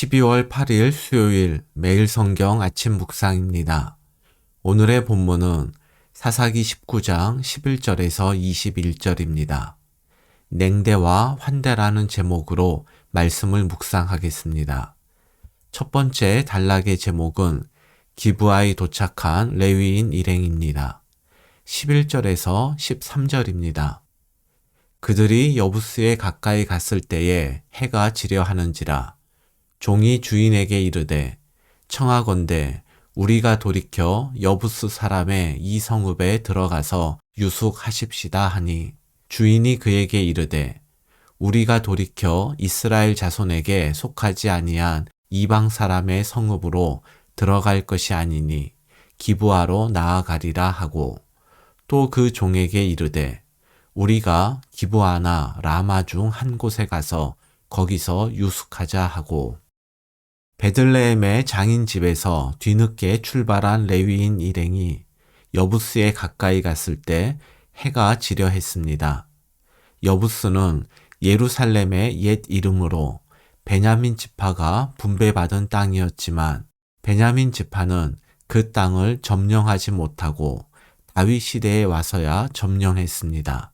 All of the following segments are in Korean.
12월 8일 수요일 매일 성경 아침 묵상입니다. 오늘의 본문은 사사기 19장 11절에서 21절입니다. 냉대와 환대라는 제목으로 말씀을 묵상하겠습니다. 첫 번째 단락의 제목은 기브아에 도착한 레위인 일행입니다. 11절에서 13절입니다. 그들이 여부스에 가까이 갔을 때에 해가 지려 하는지라 종이 주인에게 이르되 청하건대 우리가 돌이켜 여부스 사람의 이 성읍에 들어가서 유숙하십시다 하니 주인이 그에게 이르되 우리가 돌이켜 이스라엘 자손에게 속하지 아니한 이방 사람의 성읍으로 들어갈 것이 아니니 기브아로 나아가리라 하고 또 그 종에게 이르되 우리가 기브아나 라마 중 한 곳에 가서 거기서 유숙하자 하고 베들레헴의 장인 집에서 뒤늦게 출발한 레위인 일행이 여부스에 가까이 갔을 때 해가 지려 했습니다. 여부스는 예루살렘의 옛 이름으로 베냐민 지파가 분배받은 땅이었지만 베냐민 지파는 그 땅을 점령하지 못하고 다윗 시대에 와서야 점령했습니다.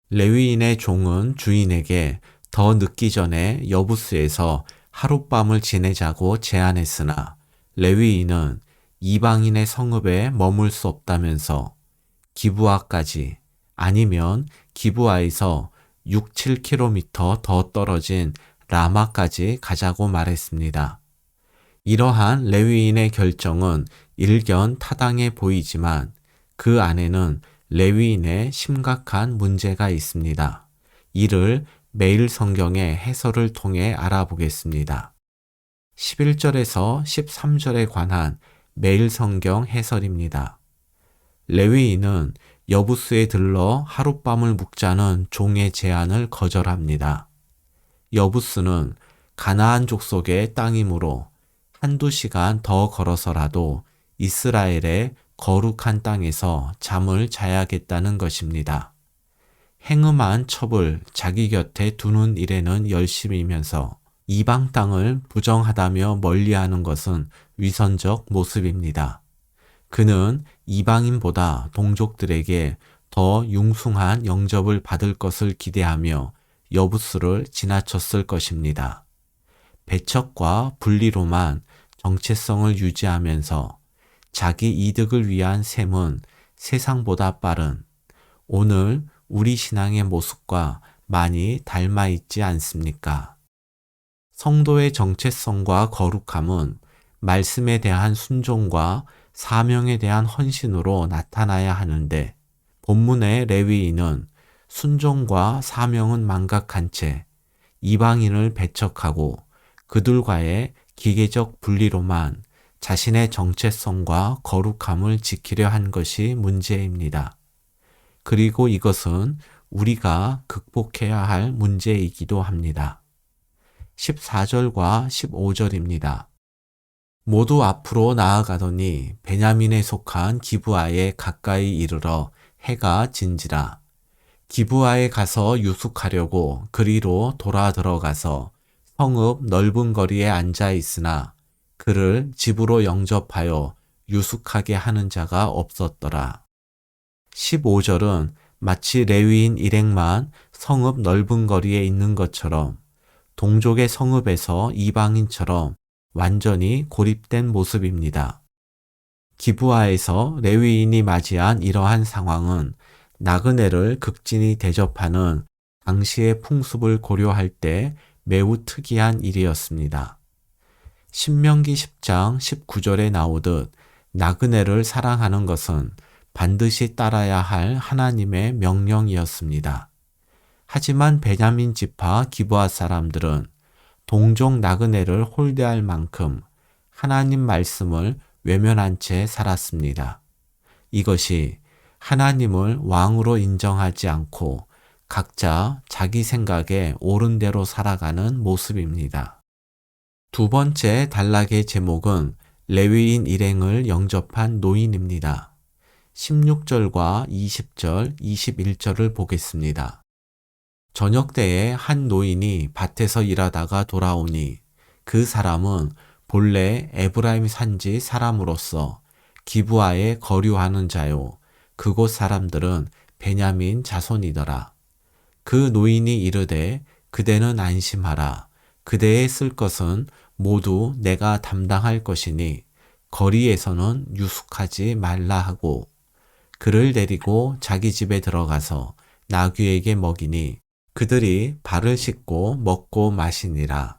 레위인의 종은 주인에게 더 늦기 전에 여부스에서 하룻밤을 지내자고 제안했으나 레위인은 이방인의 성읍에 머물 수 없다면서 기브아까지 아니면 기브아에서 6, 7km 더 떨어진 라마까지 가자고 말했습니다. 이러한 레위인의 결정은 일견 타당해 보이지만 그 안에는 레위인의 심각한 문제가 있습니다. 이를 매일 성경의 해설을 통해 알아보겠습니다. 11절에서 13절에 관한 매일 성경 해설입니다. 레위인은 여부스에 들러 하룻밤을 묵자는 종의 제안을 거절합니다. 여부스는 가나안 족속의 땅이므로 한두 시간 더 걸어서라도 이스라엘의 거룩한 땅에서 잠을 자야겠다는 것입니다. 행음한 첩을 자기 곁에 두는 일에는 열심이면서 이방 땅을 부정하다며 멀리하는 것은 위선적 모습입니다. 그는 이방인보다 동족들에게 더 융숭한 영접을 받을 것을 기대하며 여부스를 지나쳤을 것입니다. 배척과 분리로만 정체성을 유지하면서 자기 이득을 위한 셈은 세상보다 빠른 오늘 우리 신앙의 모습과 많이 닮아 있지 않습니까? 성도의 정체성과 거룩함은 말씀에 대한 순종과 사명에 대한 헌신으로 나타나야 하는데 본문의 레위인은 순종과 사명은 망각한 채 이방인을 배척하고 그들과의 기계적 분리로만 자신의 정체성과 거룩함을 지키려 한 것이 문제입니다. 그리고 이것은 우리가 극복해야 할 문제이기도 합니다. 14절과 15절입니다. 모두 앞으로 나아가더니 베냐민에 속한 기브아에 가까이 이르러 해가 진지라. 기브아에 가서 유숙하려고 그리로 돌아 들어가서 성읍 넓은 거리에 앉아 있으나 그를 집으로 영접하여 유숙하게 하는 자가 없었더라. 15절은 마치 레위인 일행만 성읍 넓은 거리에 있는 것처럼 동족의 성읍에서 이방인처럼 완전히 고립된 모습입니다. 기브아에서 레위인이 맞이한 이러한 상황은 나그네를 극진히 대접하는 당시의 풍습을 고려할 때 매우 특이한 일이었습니다. 신명기 10장 19절에 나오듯 나그네를 사랑하는 것은 반드시 따라야 할 하나님의 명령이었습니다. 하지만 베냐민 지파 기브아 사람들은 동족 나그네를 홀대할 만큼 하나님 말씀을 외면한 채 살았습니다. 이것이 하나님을 왕으로 인정하지 않고 각자 자기 생각에 옳은 대로 살아가는 모습입니다. 두 번째 단락의 제목은 레위인 일행을 영접한 노인입니다. 16절과 20절, 21절을 보겠습니다. 저녁 때에 한 노인이 밭에서 일하다가 돌아오니 그 사람은 본래 에브라임 산지 사람으로서 기브아에 거류하는 자요. 그곳 사람들은 베냐민 자손이더라. 그 노인이 이르되 그대는 안심하라. 그대의 쓸 것은 모두 내가 담당할 것이니 거리에서는 유숙하지 말라 하고 그를 데리고 자기 집에 들어가서 나귀에게 먹이니 그들이 발을 씻고 먹고 마시니라.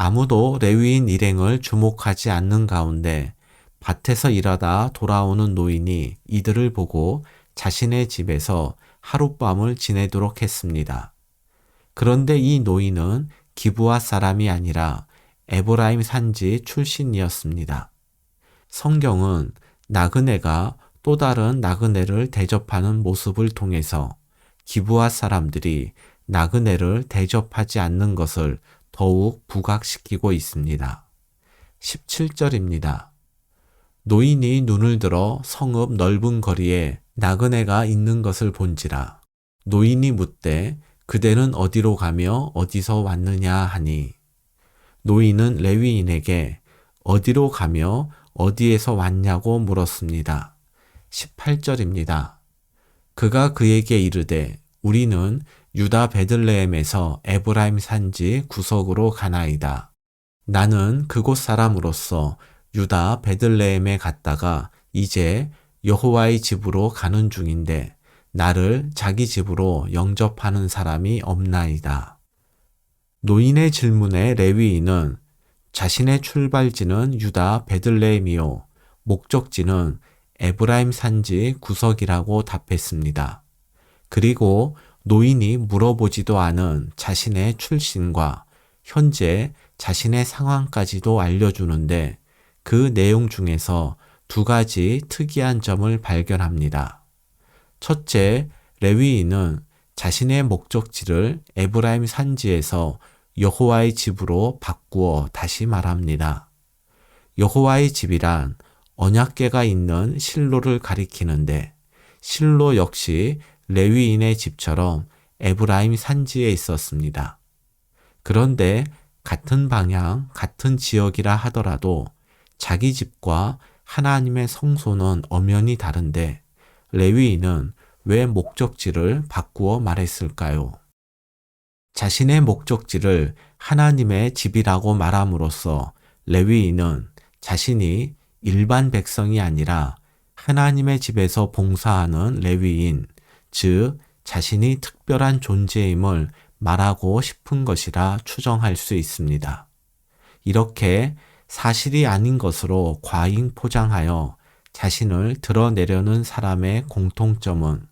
아무도 레위인 일행을 주목하지 않는 가운데 밭에서 일하다 돌아오는 노인이 이들을 보고 자신의 집에서 하룻밤을 지내도록 했습니다. 그런데 이 노인은 기브아 사람이 아니라 에브라임 산지 출신이었습니다. 성경은 나그네가 또 다른 나그네를 대접하는 모습을 통해서 기브아 사람들이 나그네를 대접하지 않는 것을 더욱 부각시키고 있습니다. 17절입니다. 노인이 눈을 들어 성읍 넓은 거리에 나그네가 있는 것을 본지라. 노인이 묻되 그대는 어디로 가며 어디서 왔느냐 하니 노인은 레위인에게 어디로 가며 어디에서 왔냐고 물었습니다. 18절입니다. 그가 그에게 이르되 우리는 유다 베들레헴에서 에브라임 산지 구석으로 가나이다. 나는 그곳 사람으로서 유다 베들레헴에 갔다가 이제 여호와의 집으로 가는 중인데 나를 자기 집으로 영접하는 사람이 없나이다. 노인의 질문에 레위인은 자신의 출발지는 유다 베들레헴이요 목적지는 에브라임 산지 구석이라고 답했습니다. 그리고 노인이 물어보지도 않은 자신의 출신과 현재 자신의 상황까지도 알려주는데 그 내용 중에서 두 가지 특이한 점을 발견합니다. 첫째, 레위인은 자신의 목적지를 에브라임 산지에서 여호와의 집으로 바꾸어 다시 말합니다. 여호와의 집이란 언약궤가 있는 실로를 가리키는데 실로 역시 레위인의 집처럼 에브라임 산지에 있었습니다. 그런데 같은 방향, 같은 지역이라 하더라도 자기 집과 하나님의 성소는 엄연히 다른데 레위인은 왜 목적지를 바꾸어 말했을까요? 자신의 목적지를 하나님의 집이라고 말함으로써 레위인은 자신이 일반 백성이 아니라 하나님의 집에서 봉사하는 레위인, 즉 자신이 특별한 존재임을 말하고 싶은 것이라 추정할 수 있습니다. 이렇게 사실이 아닌 것으로 과잉 포장하여 자신을 드러내려는 사람의 공통점은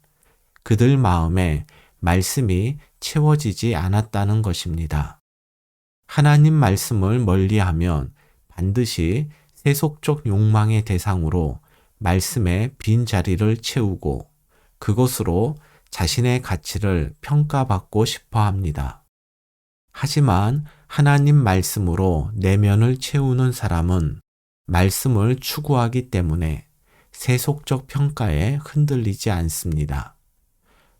그들 마음에 말씀이 채워지지 않았다는 것입니다. 하나님 말씀을 멀리하면 반드시 세속적 욕망의 대상으로 말씀의 빈 자리를 채우고 그것으로 자신의 가치를 평가받고 싶어 합니다. 하지만 하나님 말씀으로 내면을 채우는 사람은 말씀을 추구하기 때문에 세속적 평가에 흔들리지 않습니다.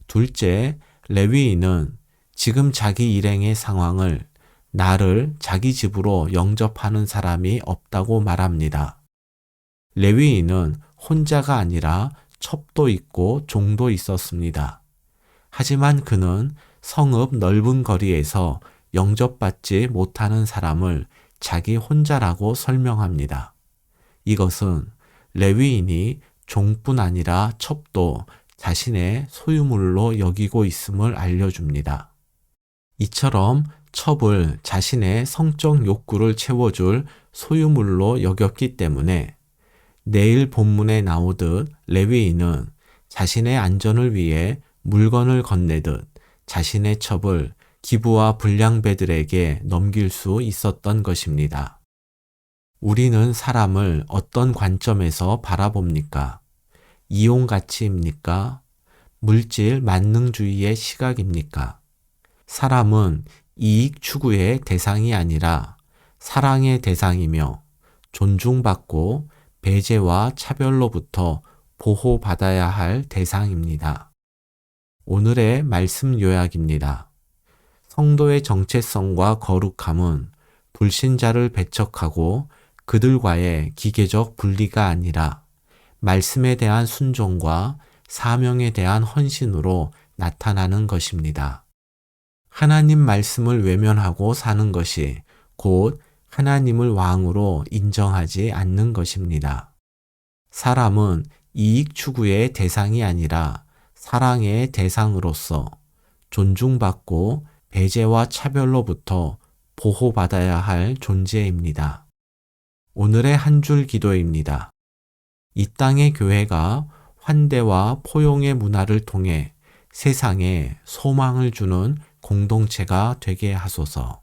둘째, 레위인은 지금 자기 일행의 상황을 나를 자기 집으로 영접하는 사람이 없다고 말합니다. 레위인은 혼자가 아니라 첩도 있고 종도 있었습니다. 하지만 그는 성읍 넓은 거리에서 영접받지 못하는 사람을 자기 혼자라고 설명합니다. 이것은 레위인이 종뿐 아니라 첩도 자신의 소유물로 여기고 있음을 알려줍니다. 이처럼 첩을 자신의 성적 욕구를 채워줄 소유물로 여겼기 때문에 내일 본문에 나오듯 레위인은 자신의 안전을 위해 물건을 건네듯 자신의 첩을 기부와 불량배들에게 넘길 수 있었던 것입니다. 우리는 사람을 어떤 관점에서 바라봅니까? 이용 가치입니까? 물질 만능주의의 시각입니까? 사람은 이익 추구의 대상이 아니라 사랑의 대상이며 존중받고 배제와 차별로부터 보호받아야 할 대상입니다. 오늘의 말씀 요약입니다. 성도의 정체성과 거룩함은 불신자를 배척하고 그들과의 기계적 분리가 아니라 말씀에 대한 순종과 사명에 대한 헌신으로 나타나는 것입니다. 하나님 말씀을 외면하고 사는 것이 곧 하나님을 왕으로 인정하지 않는 것입니다. 사람은 이익 추구의 대상이 아니라 사랑의 대상으로서 존중받고 배제와 차별로부터 보호받아야 할 존재입니다. 오늘의 한 줄 기도입니다. 이 땅의 교회가 환대와 포용의 문화를 통해 세상에 소망을 주는 공동체가 되게 하소서.